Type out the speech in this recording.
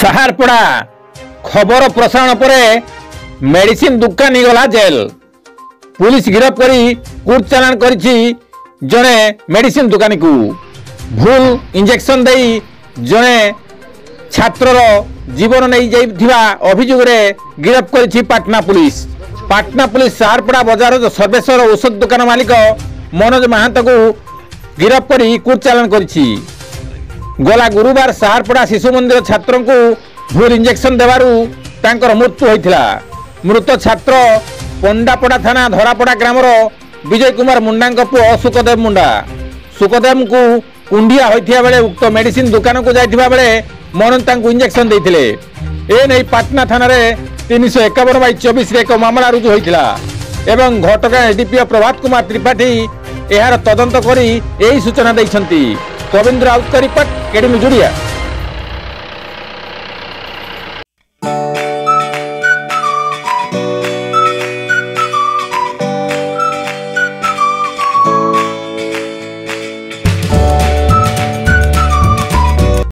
साहारपड़ा खबर प्रसारण पर मेडिसिन दुकानी गला जेल। पुलिस गिरफ करी कोर्ट चालान करिछि जणे मेडिसिन दुकानी को भूल इंजेक्शन देई जणे छात्रर जीवन नहीं जाइथिबा अभियोग रे गिरफ करिछि पाटना पुलिस। पाटना पुलिस साहारपड़ा बाजार सर्वेश्वर औषध दुकान मालिक मनोज महांत को गिरफ करी कोर्ट चालान करिछि। गला गुरुवार साहारपड़ा शिशु मंदिर छात्र को भूल इंजेक्शन देवारू तांकर मृत्यु होइथिला। मृत छात्र पंडापड़ा थाना धरापड़ा ग्रामर विजय कुमार मुंडा पुओ सुखदेव मुंडा। सुखदेव को कुंडिया होइथिया बेले उक्त मेडिसिन दुकान को जाइथिबा बेले मनोज तांको इंजेक्शन देइथिले। ए नै पाटना थाना रे 351/24 रे एक मामला रुजु होइथिला एवं घटगां एडीपीओ प्रभात कुमार त्रिपाठी एहार तदंत करी एही सूचना दैछंती। कविंद्र राउत का रिपोर्ट केडी न्यूज ओडिया।